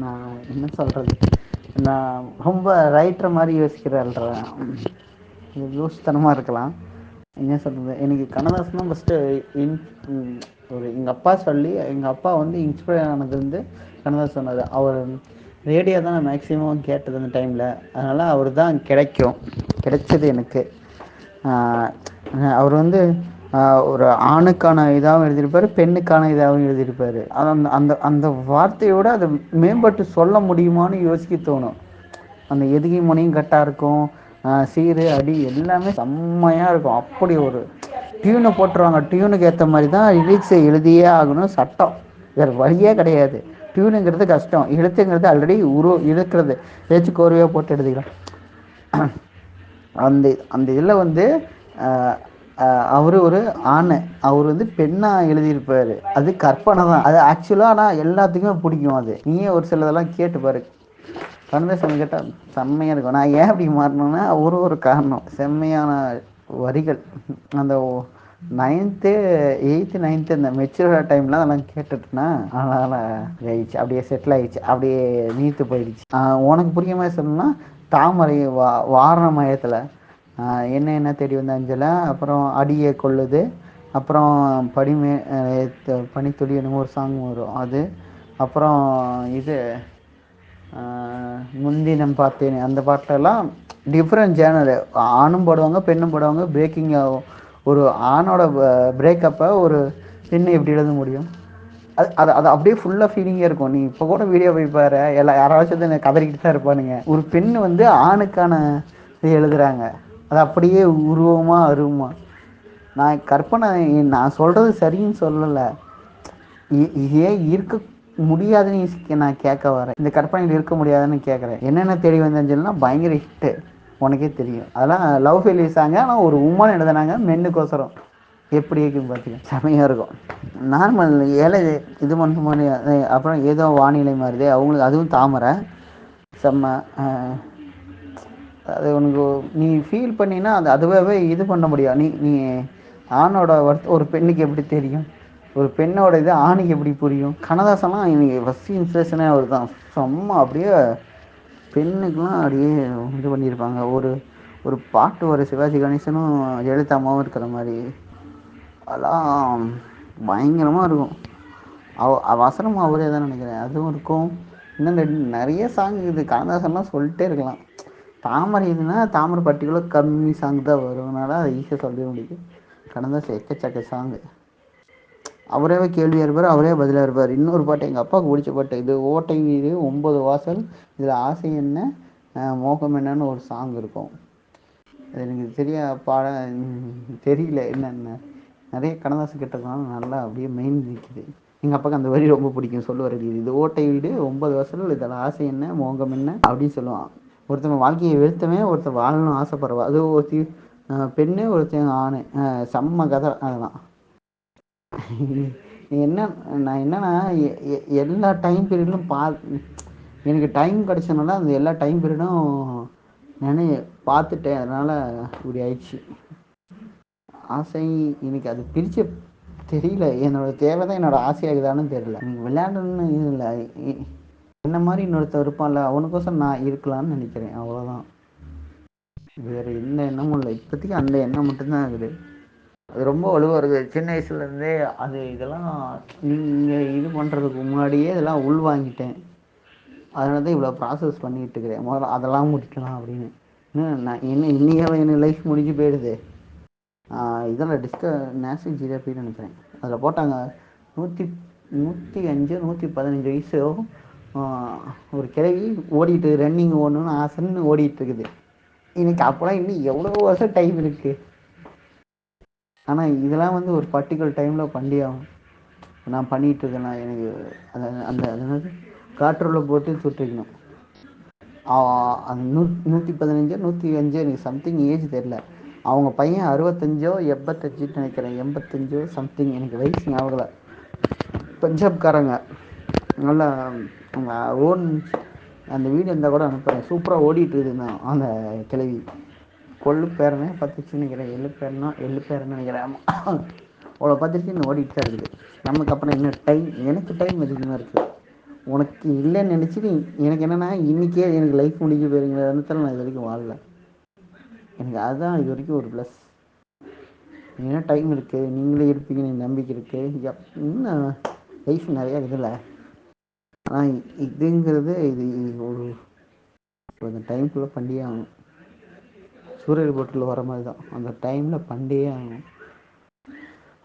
நான் என்ன சொல்கிறது, நான் ரொம்ப ரைட்டர் மாதிரி யோசிக்கிறேன்றேன். இது லூஸ்தனமாக இருக்கலாம். என்ன சொல்கிறது, எனக்கு கண்ணதாசன் தான் ஃபஸ்ட்டு இன் ஒரு எங்கள் அப்பா சொல்லி, எங்கள் அப்பா வந்து இன்ஸ்பயர் ஆனது வந்து கண்ணதாசன் சொன்னது. அவர் ரேடியோ தான் நான் மேக்ஸிமம் கேட்டது அந்த டைமில். அதனால் அவர் தான் கிடைச்சது எனக்கு. அவர் வந்து ஒரு ஆணுக்கான இதாகவும் எழுதியிருப்பார், பெண்ணுக்கான இதாகவும் எழுதியிருப்பார். அந்த அந்த அந்த வார்த்தையோடு அதை மேம்பட்டு சொல்ல முடியுமான்னு யோசிக்க தோணும். அந்த எதுகை முனையும் கரெக்டாக இருக்கும், சீரு அடி எல்லாமே செம்மையாக இருக்கும். அப்படி ஒரு டியூனை போட்டுருவாங்க. டியூனுக்கு ஏற்ற மாதிரி தான் லிரிக்ஸை எழுதியே ஆகணும், சட்டம். வேறு வழியே கிடையாது. டியூனுங்கிறது கஷ்டம், எழுத்துங்கிறது ஆல்ரெடி இழுக்கிறது, ஏச்சு கோர்வையாக போட்டு எழுதிக்கலாம். அந்த அந்த இதில் வந்து அவர் ஒரு ஆணை, அவர் வந்து பெண்ணாக எழுதியிருப்பார். அது கற்பனை தான், அது ஆக்சுவலாக. ஆனால் எல்லாத்துக்குமே பிடிக்கும் அது. நீயே ஒரு சிலதெல்லாம் கேட்டு பாரு, கண்ணதாசன் கேட்டால் செம்மையாக இருக்கும். நான் ஏன் அப்படி மாறினேன்னா ஒரு காரணம், செம்மையான வரிகள். அந்த 9th 8th 9th இந்த மெச்சூர் டைமில் அதெல்லாம் கேட்டுட்டுனா, அதனால் ஆயிடுச்சு, அப்படியே செட்டில் ஆகிடுச்சு, அப்படியே நீத்து போயிடுச்சு. உனக்கு புரிய மாதிரி சொல்லணும்னா, தாமரை வாரண மயத்தில் என்ன என்ன தேடி வந்த அஞ்சலை, அப்புறம் அடியை கொள்ளுது, அப்புறம் பனித்துளி என்னமோ ஒரு சாங் வரும் அது, அப்புறம் இது முன்தினம் பார்த்தேன். அந்த பாட்டெல்லாம் டிஃப்ரெண்ட் ஜேனரு, ஆணும் போடுவாங்க பெண்ணும் போடுவாங்க. பிரேக்கிங் ஒரு ஆணோட பிரேக்கப்பை ஒரு பெண்ணு எப்படி எழுத முடியும்? அது அது அது அப்படியே ஃபுல்லாக ஃபீலிங்காக இருக்கும். நீ இப்போ கூட வீடியோ போய் பாரு, யாராச்சும் வந்து கதறிக்கிட்டு தான் இருப்பானுங்க. ஒரு பெண் வந்து ஆணுக்கான இது எழுதுகிறாங்க, அது அப்படியே உருவமாக அருவமாக. நான் கற்பனை, நான் சொல்கிறது சரின்னு சொல்லலை, இதே இருக்க முடியாதுன்னு நான் கேட்க வரேன். இந்த கற்பனையில் இருக்க முடியாதுன்னு கேட்குறேன். என்னென்ன தேடி வந்தேன்னு சொன்னால் பயங்கர ஹிட்டு, உனக்கே தெரியும். அதெல்லாம் லவ் ஃபெயிலியர்ஸ் ஆங்க, ஆனால் ஒரு உமன் எழுதுனாங்க மென்னுக்கோசரம். எப்படி இருக்குன்னு பார்த்துக்க, செமையாக இருக்கும். நார்மல் ஏழை இது பண்ணுற மாதிரி. அப்புறம் ஏதோ வானிலை மாறுது, அவங்களுக்கு அதுவும் தாமரை செம்ம. அது உனக்கு நீ ஃபீல் பண்ணினா அதுவாகவே இது பண்ண முடியும். நீ ஆணோட ஒரு பெண்ணுக்கு எப்படி தெரியும், ஒரு பெண்ணோட இது ஆணுக்கு எப்படி புரியும்? கண்ணதாசன்லாம் எனக்கு ஃபஸ்ட்டு இன்ஸ்பிரேஷனே அவர் தான். செம்ம அப்படியே பெண்ணுக்கெலாம் அப்படியே இது பண்ணியிருப்பாங்க. ஒரு ஒரு பாட்டு, ஒரு சிவாஜி கணேசனும் ஜெயலலிதாமாவும் இருக்கிற மாதிரி, அதெல்லாம் பயங்கரமாக இருக்கும். வசனமும் அவரே தான் நினைக்கிறேன், அதுவும் இருக்கும். இன்னும் நிறைய சாங் இருக்குது. கண்ணதாசன்லாம் சொல்லிட்டே இருக்கலாம். தாமரை இதுனா தாமரை பர்டிகுலர் கம்மி சாங் தான் வரும்னால அதை ஈஸியாக சொல்ல முடியுது. கண்ணதாசன் எக்கச்சக்க சாங்கு, அவரே கேள்வியாக இருப்பார், அவரே பதிலாக இருப்பார். இன்னொரு பாட்டு எங்கள் அப்பாவுக்கு பிடிச்ச பாட்டு, இது ஓட்டை வீடு 9 வாசல், இதில் ஆசை என்ன மோகம் என்னன்னு ஒரு சாங் இருக்கும். அது எனக்கு சரியா தெரியல என்னென்ன. நிறைய கண்ணதாசன் கிட்டனால நல்லா அப்படியே மெயின் நிற்கிது. எங்கள் அப்பாவுக்கு அந்த வரி ரொம்ப பிடிக்கும், சொல்லுவார். இது ஓட்டை வீடு 9 வாசல், இதில் ஆசை என்ன மோகம் என்ன அப்படின்னு சொல்லுவான். ஒருத்தவங்க வாழ்க்கையை வெறுத்தவன் ஒருத்தர் வாழணும்னு ஆசைப்படுவா, அது ஒருத்தி பெண்ணு, ஒருத்தன் ஆணு. செம்ம கதை அதெல்லாம். என்ன நான் என்னன்னா எல்லா டைம் பீரியட்லும் எனக்கு டைம் கிடச்சனால அந்த எல்லா டைம் பீரியடும் நான் பார்த்துட்டேன். அதனால் இப்படி ஆயிடுச்சு. ஆசை எனக்கு அது பிரித்து தெரியல, என்னோடய தேவை தான் என்னோடய ஆசையாகுதான்னு தெரியல. எனக்கு விளையாடணுன்னு இது இல்லை, என்ன மாதிரி இன்னொருத்தர் இருப்பான்ல, அவனுக்கோசம் நான் இருக்கலான்னு நினைக்கிறேன், அவ்வளோதான். வேறு எந்த எண்ணமும் இல்லை இப்போதைக்கு, அந்த எண்ணம் மட்டும்தான் இருக்குது. அது ரொம்ப வலுவாக இருக்குது சின்ன வயசுலேருந்தே. இதெல்லாம் நீங்கள் இது பண்ணுறதுக்கு முன்னாடியே இதெல்லாம் உள்வாங்கிட்டேன். அதனால தான் இவ்வளோ ப்ராசஸ் பண்ணிகிட்டு இருக்கிறேன். முதல்ல அதெல்லாம் முடிக்கலாம் அப்படின்னு. நான் இன்னைக்கு என்ன லைஃப் முடிஞ்சு போயிடுது. இதில் நேஷனல் ஜியோகிராஃபின்னு நினைக்கிறேன், அதில் போட்டாங்க 105 115 வயசு ஒரு கிழவி ஓடிட்டு ரன்னிங் ஓடணுன்னு ஆசைன்னு ஓடிட்டு இருக்குது. எனக்கு அப்போலாம் இன்னும் எவ்வளோ வருஷம் டைம் இருக்குது. ஆனால் இதெல்லாம் வந்து ஒரு பர்டிகுலர் டைமில் பண்ணி ஆகும். நான் பண்ணிகிட்டு இருக்கேன்னா எனக்கு அந்த அதாவது காற்றுள்ள போட்டு சுட்டிக்கணும். அந்த 115 105 எனக்கு சம்திங் ஏஜ் தெரில. அவங்க பையன் 65 85 நினைக்கிறேன், 85 சம்திங், எனக்கு வயசு ஞாபகம். பஞ்சாப்காரங்க நல்லா அவங்க ஓன் அந்த வீடு இருந்தால் கூட அனுப்புகிறேன். சூப்பராக ஓடிட்டு இருக்குதுங்க அந்த கிழவி. கொள்ளு பேரனே பார்த்துச்சு நினைக்கிறேன், எள்ளு பேரன்னு நினைக்கிறேன். அவ்வளோ பார்த்துட்டு இன்னும் ஓடிட்டு தான் இருக்குது. நமக்கு அப்புறம் என்ன டைம், எனக்கு டைம் அதிகமாக இருக்குது. உனக்கு இல்லன்னு நெனச்சுட்டு எனக்கு என்னன்னா இன்னைக்கே எனக்கு லைஃப் முடிஞ்சு போயிருங்கிற எண்ணத்துல நான் இது வரைக்கும் வாழல. எனக்கு அதுதான் இது வரைக்கும் ஒரு ப்ளஸ். இன்னும் டைம் இருக்கு. நீங்களே இருப்பீங்கன்னு எனக்கு நம்பிக்கை இருக்கு. இன்னும் லைஃப் நெறைய இருக்குல்ல. ஆனா இதுங்கிறது இது ஒரு அந்த டைம்குள்ள பண்ணியே ஆகணும். சூரியன் போட்டில் வர மாதிரி தான். அந்த டைமில் பண்ணியே ஆகணும்.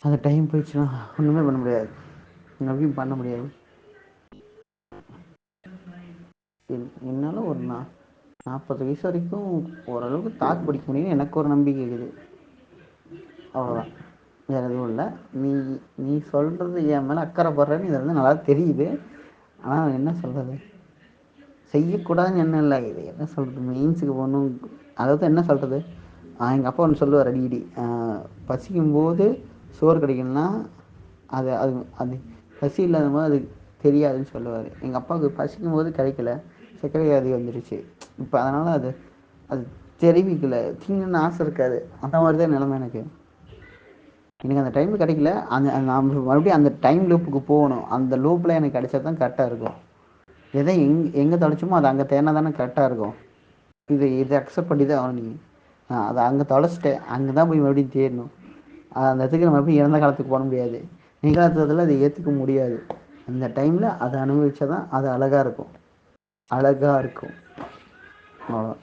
அந்த டைம் போயிடுச்சுன்னா ஒன்றுமே பண்ண முடியாது. நம்பியும் பண்ண முடியாது. என்னால் ஒரு 40 வயசு வரைக்கும் ஓரளவுக்கு தாக்கு பிடிக்க முடியும்னு எனக்கு ஒரு நம்பிக்கை இருக்குது. அவ்வளோதான். வேறு எதுவும் இல்லை. நீ நீ சொல்கிறது என் மேலே அக்கறைப்படுறேன்னு இது வந்து நல்லா தெரியுது. ஆனால் என்ன சொல்கிறது, செய்யக்கூடாதுன்னு என்ன இல்லை. இது என்ன சொல்கிறது, மெயின்ஸுக்கு போகணும். அதாவது என்ன சொல்கிறது, எங்கள் அப்பா ஒன்று சொல்லுவார் அடிக்கடி, பசிக்கும்போது சோறு கிடைக்கணும்னா அது அது அது பசி இல்லாத போது அது தெரியாதுன்னு சொல்லுவார். எங்கள் அப்பாவுக்கு பசிக்கும் போது கிடைக்கல, சர்க்கரை வியாதி வந்துடுச்சு. இப்போ அதனால் அது அது தெரிவிக்கல, திங்கணுன்னு ஆசை இருக்காது. அந்த மாதிரி தான் நிலமை எனக்கு. எனக்கு அந்த டைம் கிடைக்கல. அந்த நான் மறுபடியும் அந்த டைம் லூப்புக்கு போகணும். அந்த லூப்பில் எனக்கு கிடைச்சா தான் கரெக்டாக இருக்கும். எதை எங்கே தொலைச்சோமோ அது அங்கே தேடினா தானே கரெக்டாக இருக்கும். இதை அக்செப்ட் பண்ணி தான் ஆகணும். நீங்கள் அதை அங்கே தொலைச்சிட்டேன், அங்கே தான் போய் மறுபடியும் தேடணும். அந்த இடத்துக்கு நம்ம மறுபடியும் இறந்த காலத்துக்கு போட முடியாது. நிகழ்காலத்தில் அதை ஏற்றுக்க முடியாது. அந்த டைமில் அதை அனுபவிச்சா தான் அது அழகாக இருக்கும். அழகாக இருக்கும். அவ்வளோ.